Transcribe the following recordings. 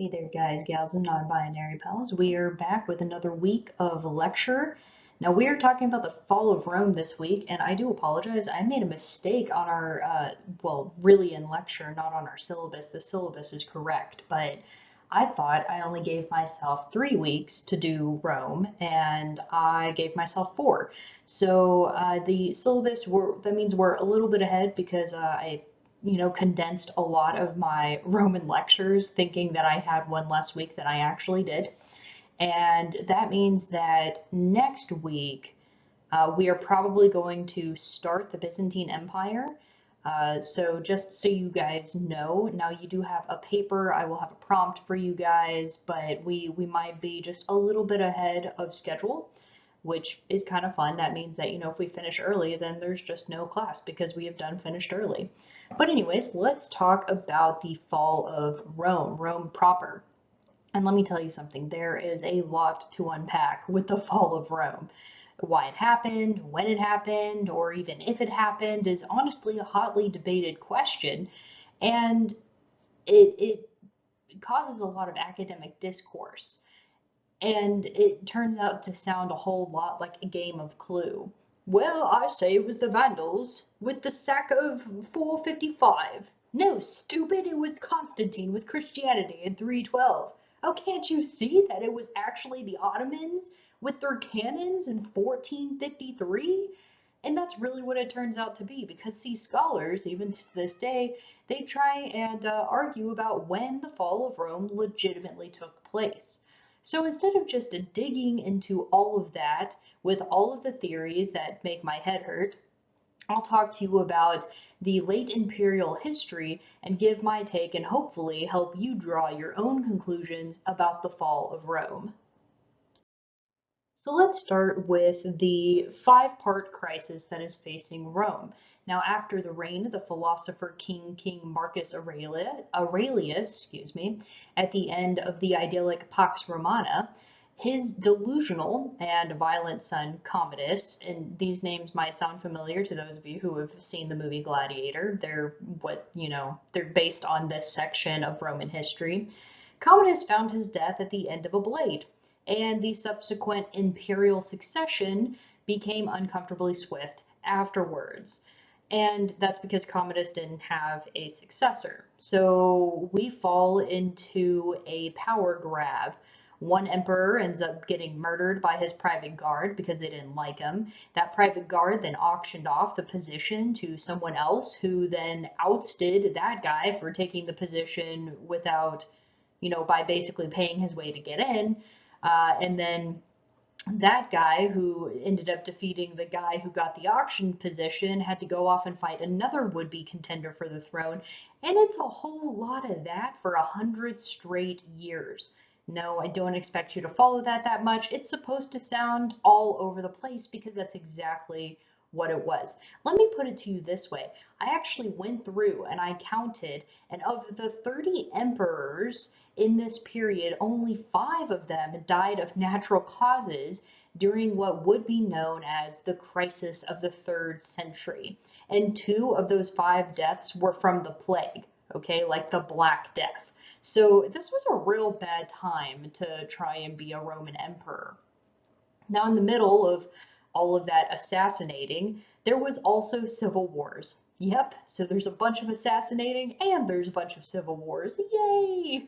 Hey there, guys, gals, and non-binary pals. We are back with another week of lecture. Now, we are talking about the fall of Rome this week, and I do apologize. I made a mistake on our, well, really in lecture, not on our syllabus. The syllabus is correct, but I thought I only gave myself 3 weeks to do Rome, and I gave myself 4. So the syllabus, that means we're a little bit ahead because I condensed a lot of my Roman lectures, thinking that I had one less week than I actually did. And that means that next week we are probably going to start the Byzantine Empire. So just so you guys know, now you do have a paper. I will have a prompt for you guys, but we might be just a little bit ahead of schedule, which is kind of fun. That means that, if we finish early, then there's just no class because we have done finished early. But anyways, let's talk about the fall of Rome, Rome proper. And let me tell you something, there is a lot to unpack with the fall of Rome. Why it happened, when it happened, or even if it happened is honestly a hotly debated question. And it causes a lot of academic discourse. And it turns out to sound a whole lot like a game of Clue. Well, I say it was the Vandals with the sack of 455. No, stupid, it was Constantine with Christianity in 312. Oh, can't you see that it was actually the Ottomans with their cannons in 1453? And that's really what it turns out to be, because see, scholars, even to this day, they try and argue about when the fall of Rome legitimately took place. So instead of just digging into all of that with all of the theories that make my head hurt, I'll talk to you about the late imperial history and give my take and hopefully help you draw your own conclusions about the fall of Rome. So let's start with the five-part crisis that is facing Rome. Now, after the reign of the philosopher King Marcus Aurelius, at the end of the idyllic Pax Romana, his delusional and violent son Commodus, and these names might sound familiar to those of you who have seen the movie Gladiator. They're based on this section of Roman history. Commodus found his death at the end of a blade, and the subsequent imperial succession became uncomfortably swift afterwards. And that's because Commodus didn't have a successor. So we fall into a power grab. One emperor ends up getting murdered by his private guard because they didn't like him. That private guard then auctioned off the position to someone else who then ousted that guy for taking the position without, by basically paying his way to get in. And then that guy who ended up defeating the guy who got the auction position had to go off and fight another would-be contender for the throne. And it's a whole lot of that for 100 straight years. No, I don't expect you to follow that much. It's supposed to sound all over the place because that's exactly what it was. Let me put it to you this way. I actually went through and I counted, and of the 30 emperors in this period, only 5 of them died of natural causes during what would be known as the crisis of the 3rd century. And 2 of those 5 deaths were from the plague, okay, like the Black Death. So this was a real bad time to try and be a Roman emperor. Now, in the middle of all of that assassinating, there was also civil wars. Yep, so there's a bunch of assassinating and there's a bunch of civil wars. Yay!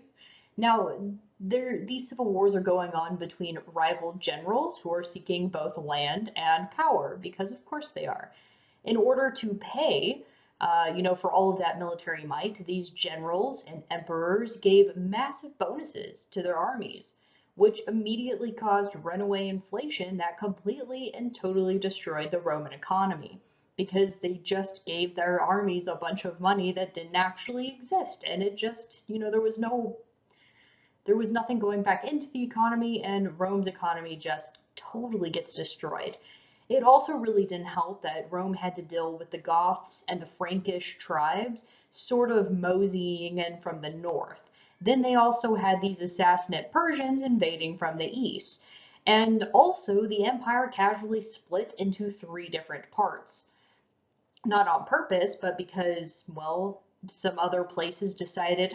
Now, these civil wars are going on between rival generals who are seeking both land and power, because of course they are. In order to pay, for all of that military might, these generals and emperors gave massive bonuses to their armies, which immediately caused runaway inflation that completely and totally destroyed the Roman economy, because they just gave their armies a bunch of money that didn't actually exist, and it just, there was nothing going back into the economy, and Rome's economy just totally gets destroyed. It also really didn't help that Rome had to deal with the Goths and the Frankish tribes sort of moseying in from the north. Then they also had these assassinate Persians invading from the east. And also the empire casually split into 3 different parts. Not on purpose, but because, well, some other places decided,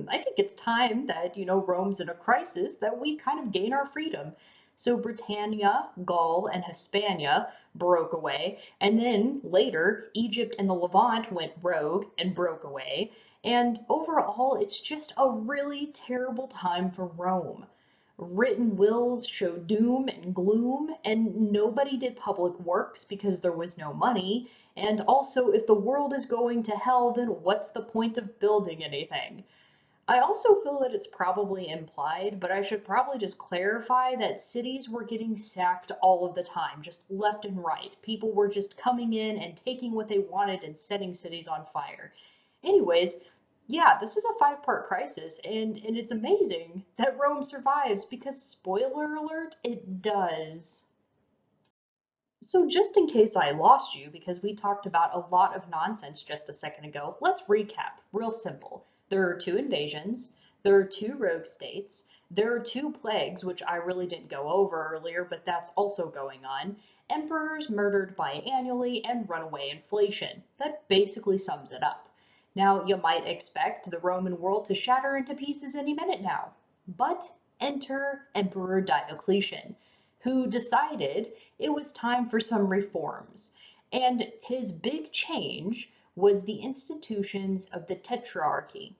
I think it's time that, Rome's in a crisis, that we kind of gain our freedom. So Britannia, Gaul, and Hispania broke away. And then later, Egypt and the Levant went rogue and broke away. And overall, it's just a really terrible time for Rome. Written wills show doom and gloom, and nobody did public works because there was no money. And also, if the world is going to hell, then what's the point of building anything? I also feel that it's probably implied, but I should probably just clarify that cities were getting sacked all of the time, just left and right. People were just coming in and taking what they wanted and setting cities on fire. Anyways, yeah, this is a five-part crisis, and it's amazing that Rome survives because, spoiler alert, it does. So just in case I lost you, because we talked about a lot of nonsense just a second ago, let's recap. Real simple. There are two invasions, there are two rogue states, there are two plagues, which I really didn't go over earlier, but that's also going on, emperors murdered biannually, and runaway inflation. That basically sums it up. Now, you might expect the Roman world to shatter into pieces any minute now, but enter Emperor Diocletian, who decided it was time for some reforms. And his big change was the institutions of the Tetrarchy.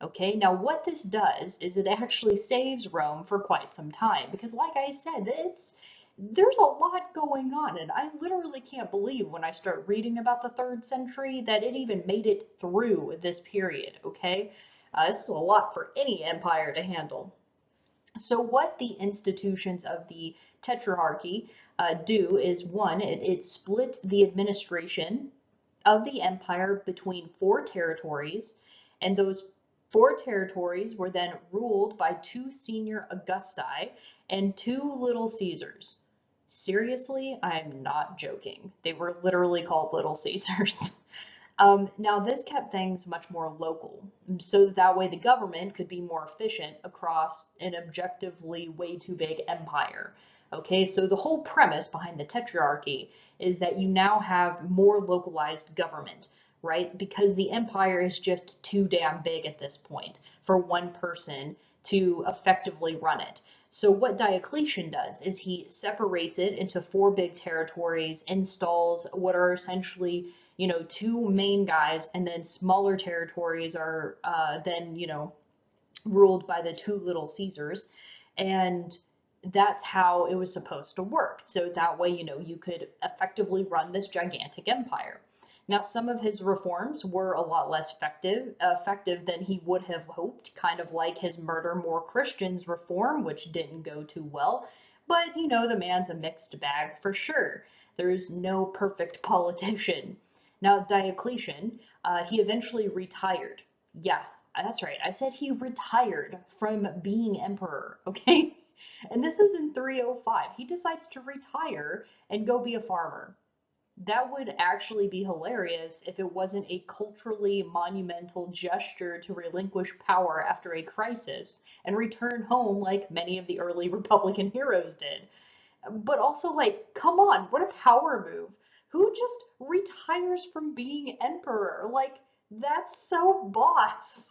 Okay, now what this does is it actually saves Rome for quite some time because, like I said, there's a lot going on, and I literally can't believe when I start reading about the third century that it even made it through this period. Okay, this is a lot for any empire to handle. So what the institutions of the Tetrarchy do is one, it split the administration of the empire between four territories, and those four territories were then ruled by two senior Augusti and two little Caesars. Seriously, I'm not joking. They were literally called Little Caesars. Now, this kept things much more local, so that way the government could be more efficient across an objectively way too big empire. Okay, so the whole premise behind the tetrarchy is that you now have more localized government, right? Because the empire is just too damn big at this point for one person to effectively run it. So what Diocletian does is he separates it into four big territories, installs what are essentially, two main guys, and then smaller territories are then, ruled by the two little Caesars. And that's how it was supposed to work. So that way, you could effectively run this gigantic empire. Now, some of his reforms were a lot less effective than he would have hoped, kind of like his murder more Christians reform, which didn't go too well. But, the man's a mixed bag for sure. There's no perfect politician. Now, Diocletian, he eventually retired. Yeah, that's right. I said he retired from being emperor, okay? And this is in 305. He decides to retire and go be a farmer. That would actually be hilarious if it wasn't a culturally monumental gesture to relinquish power after a crisis and return home like many of the early Republican heroes did. But also, like, come on, what a power move. Who just retires from being emperor? Like, that's so boss.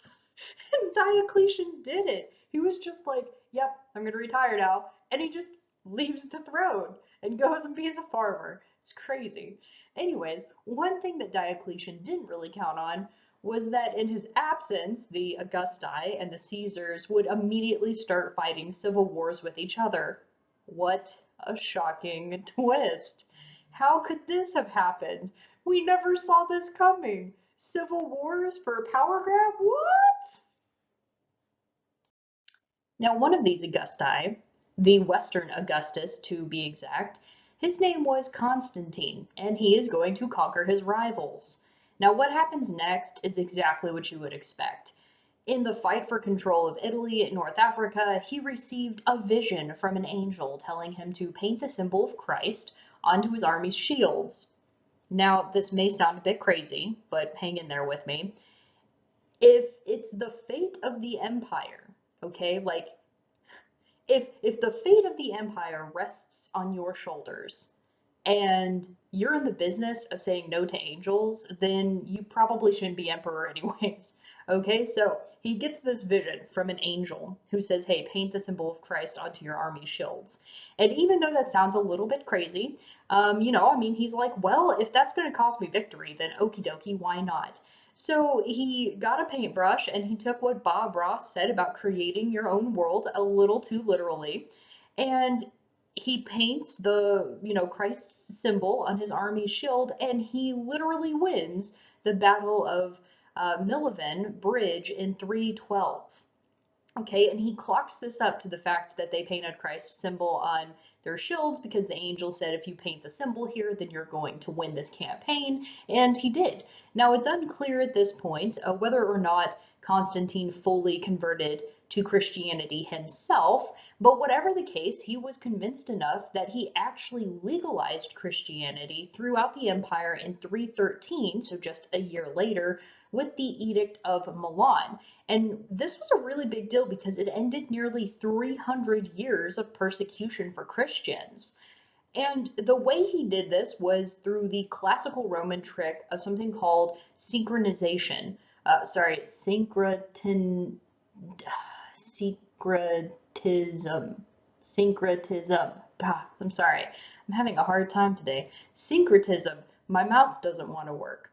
And Diocletian did it. He was just like, yep, I'm going to retire now. And he just leaves the throne and goes and becomes a farmer. It's crazy. Anyways, one thing that Diocletian didn't really count on was that in his absence, the Augusti and the Caesars would immediately start fighting civil wars with each other. What a shocking twist. How could this have happened? We never saw this coming. Civil wars for a power grab? What? Now, one of these Augusti, the Western Augustus to be exact, his name was Constantine, and he is going to conquer his rivals. Now, what happens next is exactly what you would expect. In the fight for control of Italy and North Africa, he received a vision from an angel telling him to paint the symbol of Christ onto his army's shields. Now, this may sound a bit crazy, but hang in there with me. If it's the fate of the empire, okay, like if the fate of the empire rests on your shoulders and you're in the business of saying no to angels, then you probably shouldn't be emperor anyways. Okay, so he gets this vision from an angel who says, hey, paint the symbol of Christ onto your army shields. And even though that sounds a little bit crazy, I mean, he's like, well, if that's going to cost me victory, then okie dokie, why not? So he got a paintbrush and he took what Bob Ross said about creating your own world a little too literally. And he paints the, Christ's symbol on his army shield, and he literally wins the Battle of Milivin Bridge in 312. Okay, and he clocks this up to the fact that they painted Christ's symbol on their shields because the angel said, if you paint the symbol here, then you're going to win this campaign, and he did. Now, it's unclear at this point whether or not Constantine fully converted to Christianity himself, but whatever the case, he was convinced enough that he actually legalized Christianity throughout the empire in 313, so just a year later, with the Edict of Milan. And this was a really big deal because it ended nearly 300 years of persecution for Christians. And the way he did this was through the classical Roman trick of something called synchronization. Syncretism. Syncretism. God, I'm sorry. I'm having a hard time today. Syncretism. My mouth doesn't want to work.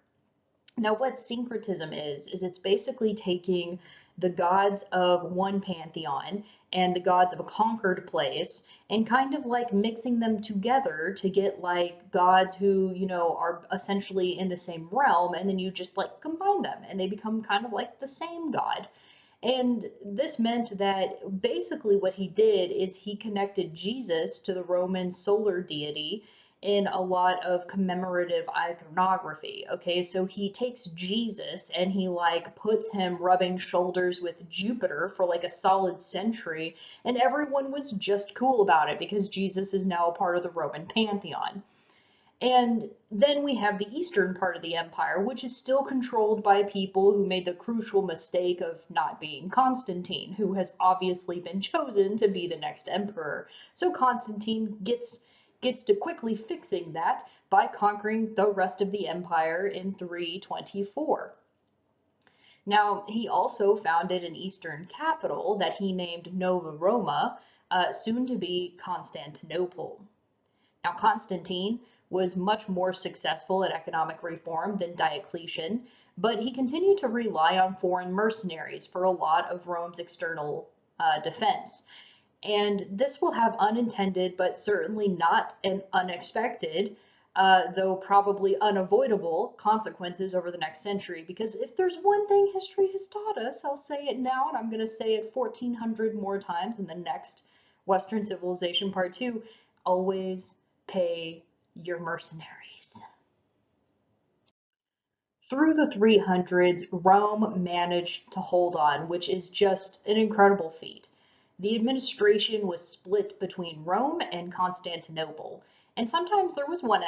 Now, what syncretism is it's basically taking the gods of one pantheon and the gods of a conquered place and kind of like mixing them together to get like gods who, are essentially in the same realm, and then you just like combine them and they become kind of like the same god. And this meant that basically what he did is he connected Jesus to the Roman solar deity in a lot of commemorative iconography. Okay, so he takes Jesus and he like puts him rubbing shoulders with Jupiter for like a solid century, and everyone was just cool about it because Jesus is now a part of the Roman pantheon. And then we have the eastern part of the empire, which is still controlled by people who made the crucial mistake of not being Constantine, who has obviously been chosen to be the next emperor. So Constantine gets to quickly fixing that by conquering the rest of the empire in 324. Now, he also founded an eastern capital that he named Nova Roma, soon to be Constantinople. Now, Constantine was much more successful at economic reform than Diocletian, but he continued to rely on foreign mercenaries for a lot of Rome's external defense. And this will have unintended, but certainly not an unexpected, though probably unavoidable, consequences over the next century. Because if there's one thing history has taught us, I'll say it now, and I'm going to say it 1,400 more times in the next Western Civilization Part 2, always pay your mercenaries. Through the 300s, Rome managed to hold on, which is just an incredible feat. The administration was split between Rome and Constantinople, and sometimes there was one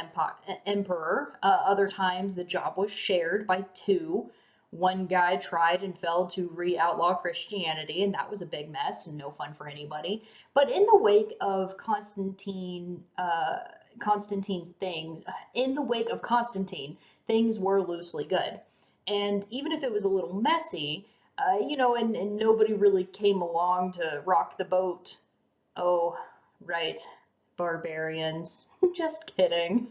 emperor, other times the job was shared by two. One guy tried and failed to re-outlaw Christianity, and that was a big mess and no fun for anybody. But in the wake of Constantine, things were loosely good. And even if it was a little messy, and nobody really came along to rock the boat. Oh, right, barbarians. Just kidding.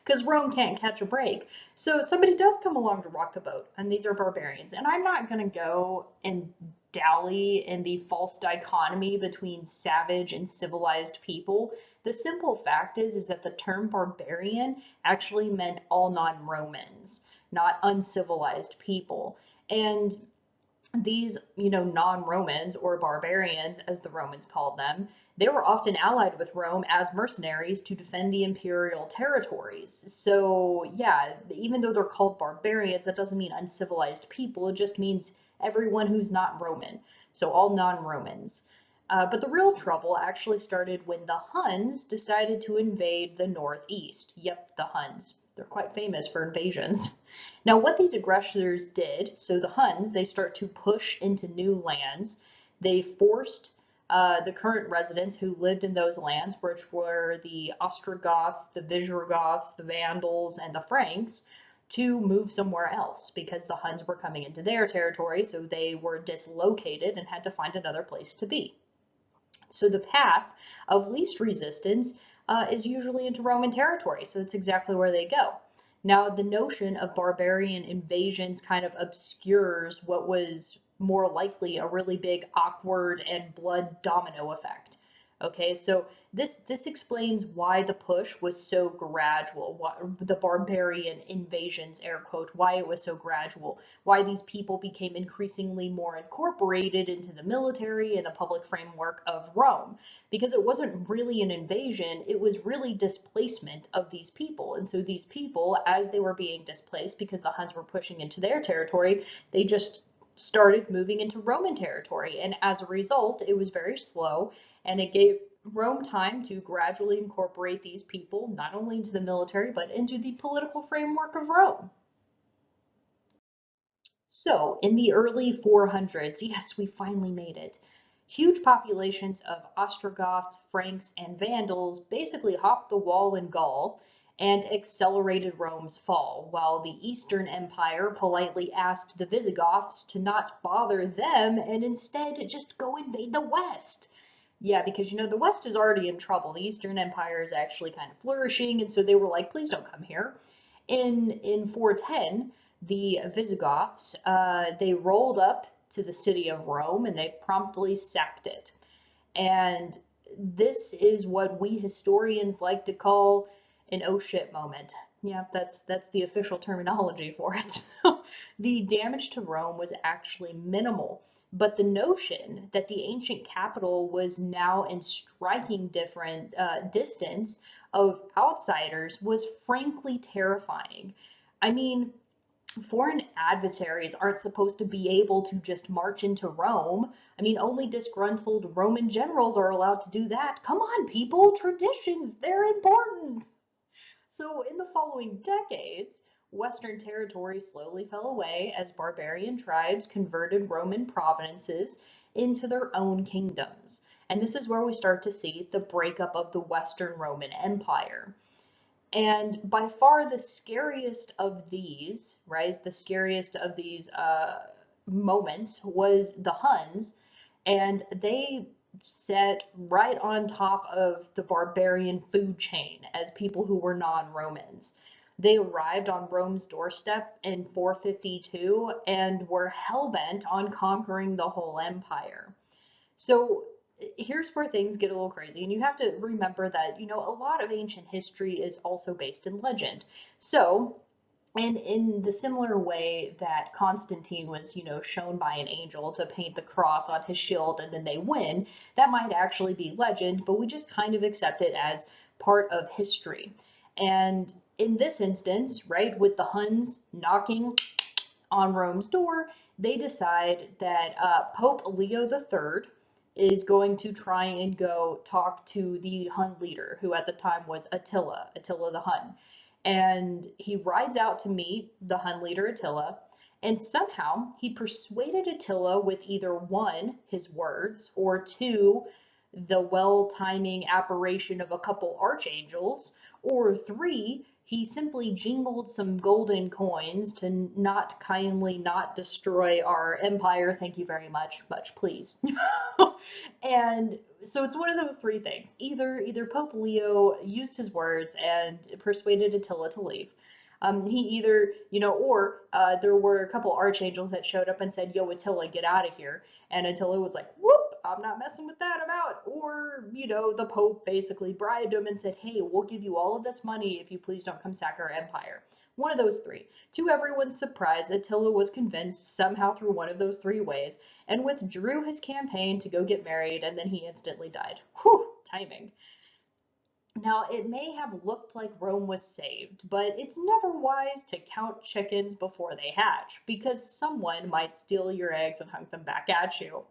Because Rome can't catch a break. So somebody does come along to rock the boat, and these are barbarians. And I'm not going to go and dally in the false dichotomy between savage and civilized people. The simple fact is that the term barbarian actually meant all non-Romans, not uncivilized people. And these, non-Romans, or barbarians, as the Romans called them, they were often allied with Rome as mercenaries to defend the imperial territories. So, yeah, even though they're called barbarians, that doesn't mean uncivilized people. It just means everyone who's not Roman. So all non-Romans. But the real trouble actually started when the Huns decided to invade the northeast. Yep, the Huns. They're quite famous for invasions. Now, what these aggressors did, so the Huns, they start to push into new lands. They forced the current residents who lived in those lands, which were the Ostrogoths, the Visigoths, the Vandals, and the Franks. to move somewhere else because the Huns were coming into their territory, so they were dislocated and had to find another place to be. So the path of least resistance is usually into Roman territory, so it's exactly where they go. Now, the notion of barbarian invasions kind of obscures what was more likely a really big, awkward, and blood domino effect. Okay, so this explains why the push was so gradual, why, the barbarian invasions, air quote, why it was so gradual, why these people became increasingly more incorporated into the military and the public framework of Rome. Because it wasn't really an invasion, it was really displacement of these people. And so these people, as they were being displaced because the Huns were pushing into their territory, they just started moving into Roman territory. And as a result, it was very slow, and it gave Rome time to gradually incorporate these people not only into the military but into the political framework of Rome. So, in the early 400s, yes, we finally made it. Huge populations of Ostrogoths, Franks, and Vandals basically hopped the wall in Gaul and accelerated Rome's fall, while the Eastern Empire politely asked the Visigoths to not bother them and instead just go invade the West. Yeah, because the West is already in trouble. The Eastern Empire is actually kind of flourishing, and so they were like, please don't come here. In 410, the Visigoths they rolled up to the city of Rome and they promptly sacked it. And this is what we historians like to call an oh shit moment. Yeah, that's the official terminology for it. The damage to Rome was actually minimal, but the notion that the ancient capital was now in striking different distance of outsiders was frankly terrifying. I mean, foreign adversaries aren't supposed to be able to just march into Rome. I mean, only disgruntled Roman generals are allowed to do that. Come on, people, traditions, they're important. So, in the following decades, Western territory slowly fell away as barbarian tribes converted Roman provinces into their own kingdoms. And this is where we start to see the breakup of the Western Roman Empire. And by far the scariest of these, right, the scariest of these moments was the Huns, and they sat right on top of the barbarian food chain as people who were non-Romans. They arrived on Rome's doorstep in 452 and were hell-bent on conquering the whole empire. So here's where things get a little crazy, and you have to remember that, a lot of ancient history is also based in legend. So, and in the similar way that Constantine was, shown by an angel to paint the cross on his shield and then they win, that might actually be legend, but we just kind of accept it as part of history. And in this instance, right, with the Huns knocking on Rome's door, they decide that Pope Leo III is going to try and go talk to the Hun leader, who at the time was Attila the Hun. And he rides out to meet the Hun leader Attila, and somehow he persuaded Attila with either one, his words, or two, the well-timing apparition of a couple archangels, or three, he simply jingled some golden coins to not kindly not destroy our empire. Thank you very much, much please. And so it's one of those three things. Either Pope Leo used his words and persuaded Attila to leave. He either, or there were a couple archangels that showed up and said, yo, Attila, get out of here. And Attila was like, whoop, I'm not messing with that about. Or, the Pope basically bribed him and said, hey, we'll give you all of this money if you please don't come sack our empire. One of those three. To everyone's surprise, Attila was convinced somehow through one of those three ways and withdrew his campaign to go get married, and then he instantly died. Whew, timing. Now, it may have looked like Rome was saved, but it's never wise to count chickens before they hatch, because someone might steal your eggs and hunt them back at you.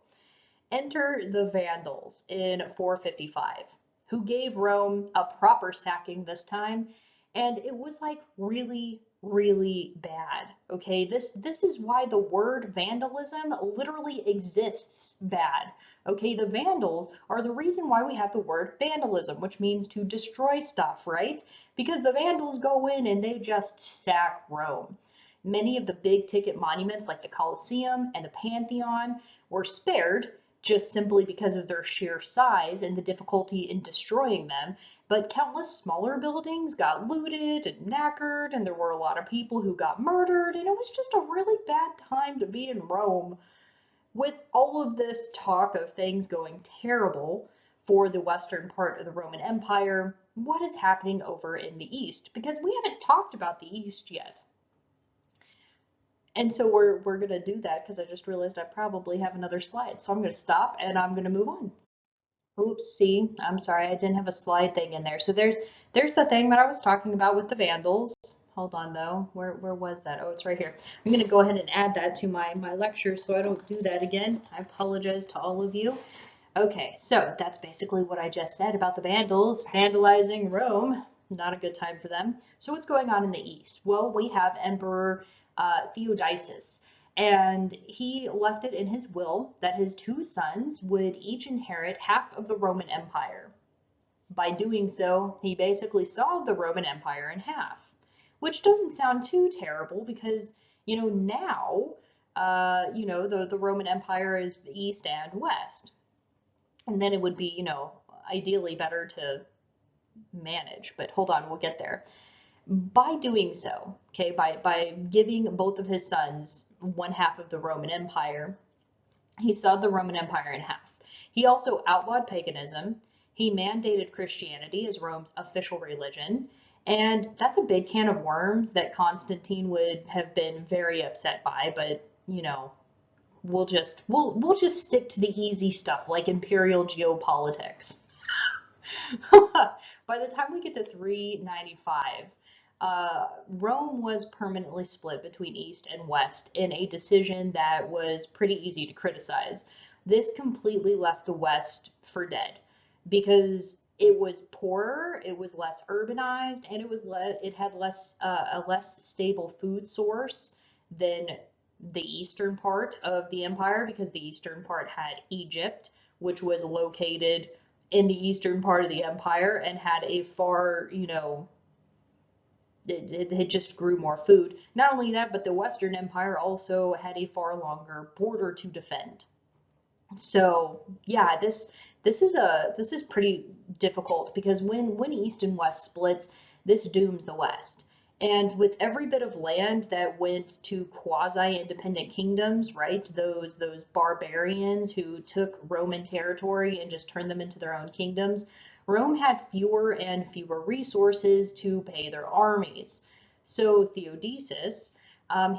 Enter the Vandals in 455, who gave Rome a proper sacking this time, and it was like really, really bad. Okay, this is why the word vandalism literally exists bad. Okay, the Vandals are the reason why we have the word vandalism, which means to destroy stuff, right? Because the Vandals go in and they just sack Rome. Many of the big ticket monuments like the Colosseum and the Pantheon were spared just simply because of their sheer size and the difficulty in destroying them. But countless smaller buildings got looted and knackered, and there were a lot of people who got murdered, and it was just a really bad time to be in Rome. With all of this talk of things going terrible for the western part of the Roman Empire, what is happening over in the East? Because we haven't talked about the East yet. And so we're going to do that because I just realized I probably have another slide. So I'm going to stop and I'm going to move on. Oops, see, I'm sorry, I didn't have a slide thing in there. So there's the thing that I was talking about with the Vandals. Hold on though, where was that? Oh, it's right here. I'm gonna go ahead and add that to my lecture so I don't do that again. I apologize to all of you. Okay, so that's basically what I just said about the Vandals vandalizing Rome. Not a good time for them. So what's going on in the East? Well, we have Emperor Theodosius, and he left it in his will that his two sons would each inherit half of the Roman Empire. By doing so, he basically sawed the Roman Empire in half, which doesn't sound too terrible because, now, the Roman Empire is east and west. And then it would be, ideally better to manage. But hold on, we'll get there. By doing so, okay, by giving both of his sons one half of the Roman Empire, he sawed the Roman Empire in half. He also outlawed paganism. He mandated Christianity as Rome's official religion. And that's a big can of worms that Constantine would have been very upset by, but, we'll just stick to the easy stuff like imperial geopolitics. By the time we get to 395, Rome was permanently split between East and West in a decision that was pretty easy to criticize. This completely left the West for dead because it was poorer, it was less urbanized, and it had a less stable food source than the eastern part of the empire, because the eastern part had Egypt, which was located in the eastern part of the empire and had a far, it just grew more food. Not only that, but the Western Empire also had a far longer border to defend. So yeah, this is pretty difficult because when East and West splits, this dooms the West. And with every bit of land that went to quasi-independent kingdoms, right? Those barbarians who took Roman territory and just turned them into their own kingdoms, Rome had fewer and fewer resources to pay their armies. So Theodosius,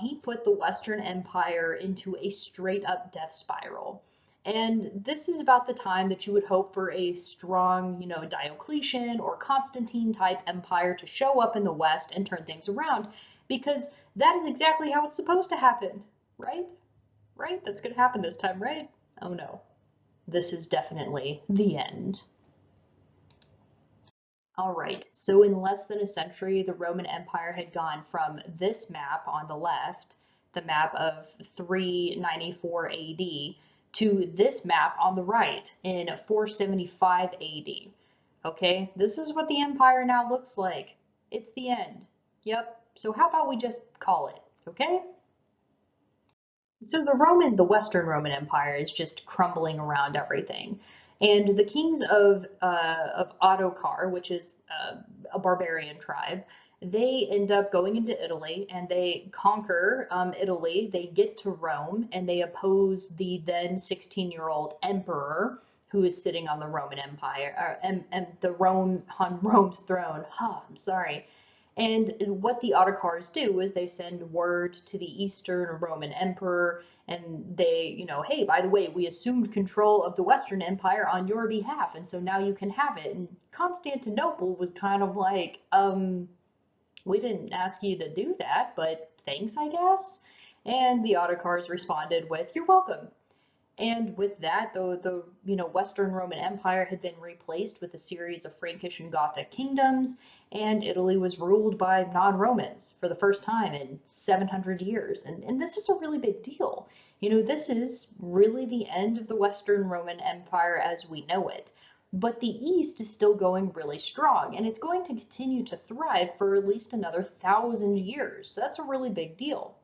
he put the Western Empire into a straight up death spiral. And this is about the time that you would hope for a strong, Diocletian or Constantine type empire to show up in the West and turn things around, because that is exactly how it's supposed to happen, right? Right? That's going to happen this time, right? Oh no. This is definitely the end. All right, so in less than a century, the Roman Empire had gone from this map on the left, the map of 394 AD, to this map on the right in 475 AD. Okay, this is what the empire now looks like. It's the end. Yep, so how about we just call it, okay? So the Western Roman Empire is just crumbling around everything. And the kings of Ottokar, which is a barbarian tribe, they end up going into Italy and they conquer Italy. They get to Rome and they oppose the then 16-year-old emperor who is sitting on the Roman Empire, and the on Rome's throne. I'm sorry. And what the Ottokars do is they send word to the Eastern Roman Emperor, and they, hey, by the way, we assumed control of the Western Empire on your behalf, and so now you can have it. And Constantinople was kind of like, we didn't ask you to do that, but thanks, I guess. And the Ottokars responded with, you're welcome. And with that, the Western Roman Empire had been replaced with a series of Frankish and Gothic kingdoms, and Italy was ruled by non-Romans for the first time in 700 years. And this is a really big deal This is really the end of the Western Roman Empire as we know it. But the East is still going really strong, and it's going to continue to thrive for at least another 1,000 years. That's a really big deal.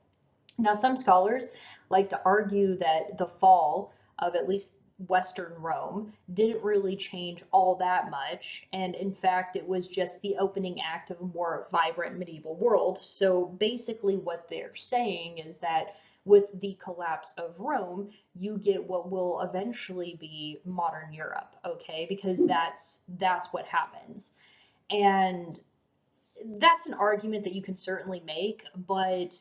Now, some scholars like to argue that the fall of at least Western Rome didn't really change all that much, and in fact, it was just the opening act of a more vibrant medieval world. So basically, what they're saying is that with the collapse of Rome, you get what will eventually be modern Europe, okay? Because that's what happens. And that's an argument that you can certainly make, but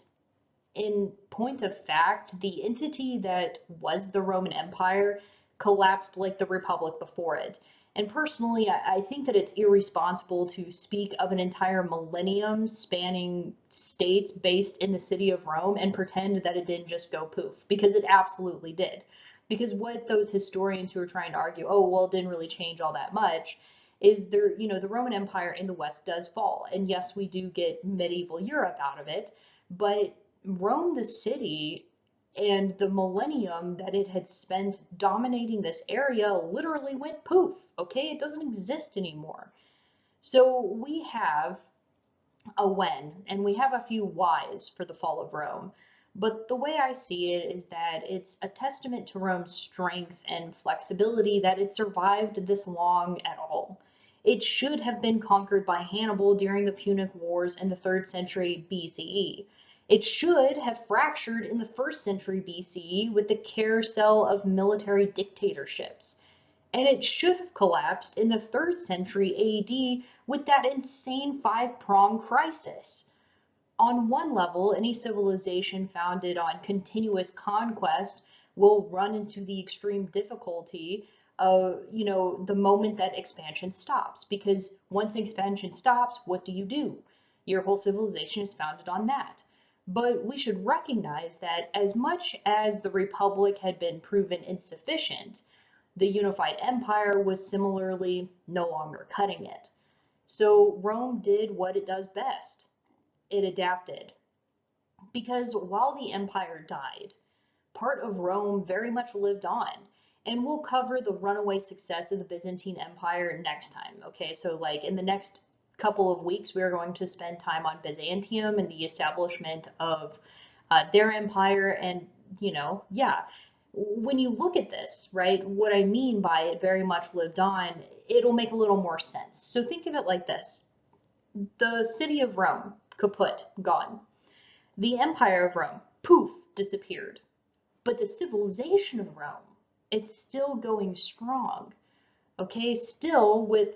in point of fact, the entity that was the Roman Empire collapsed like the Republic before it. And personally, I think that it's irresponsible to speak of an entire millennium spanning states based in the city of Rome and pretend that it didn't just go poof, because it absolutely did. Because what those historians who are trying to argue, oh, well, it didn't really change all that much, is the Roman Empire in the West does fall. And yes, we do get medieval Europe out of it, but Rome, the city, and the millennium that it had spent dominating this area literally went poof. Okay, it doesn't exist anymore. So we have a when and we have a few whys for the fall of Rome. But the way I see it is that it's a testament to Rome's strength and flexibility that it survived this long at all. It should have been conquered by Hannibal during the Punic Wars in the 3rd century BCE. It should have fractured in the 1st century BCE with the carousel of military dictatorships. And it should have collapsed in the 3rd century AD with that insane five-pronged crisis. On one level, any civilization founded on continuous conquest will run into the extreme difficulty of, the moment that expansion stops. Because once expansion stops, what do? Your whole civilization is founded on that. But we should recognize that as much as the Republic had been proven insufficient, the unified empire was similarly no longer cutting it. So Rome did what it does best. It adapted. Because while the empire died, part of Rome very much lived on. And we'll cover the runaway success of the Byzantine Empire next time. Okay, so like in the next couple of weeks, we're going to spend time on Byzantium and the establishment of their empire. And, yeah, when you look at this, right, what I mean by it very much lived on, it'll make a little more sense. So think of it like this. The city of Rome, kaput, gone. The empire of Rome, poof, disappeared. But the civilization of Rome, it's still going strong. Okay, still with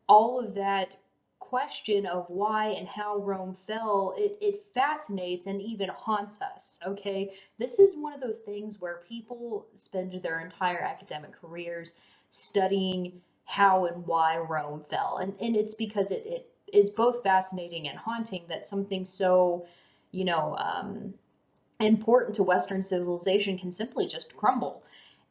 all of that question of why and how Rome fell, it fascinates and even haunts us. Okay, this is one of those things where people spend their entire academic careers studying how and why Rome fell. And it's because it is both fascinating and haunting that something so, you know, important to Western civilization can simply just crumble.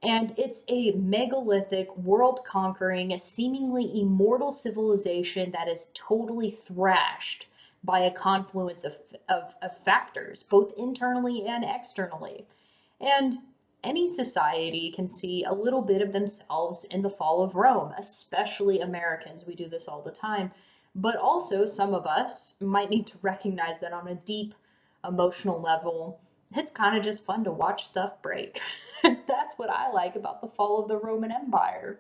And it's a megalithic, world-conquering, seemingly immortal civilization that is totally thrashed by a confluence of factors, both internally and externally. And any society can see a little bit of themselves in the fall of Rome, especially Americans. We do this all the time. But also, some of us might need to recognize that on a deep emotional level, it's kind of just fun to watch stuff break. That's what I like about the fall of the Roman Empire.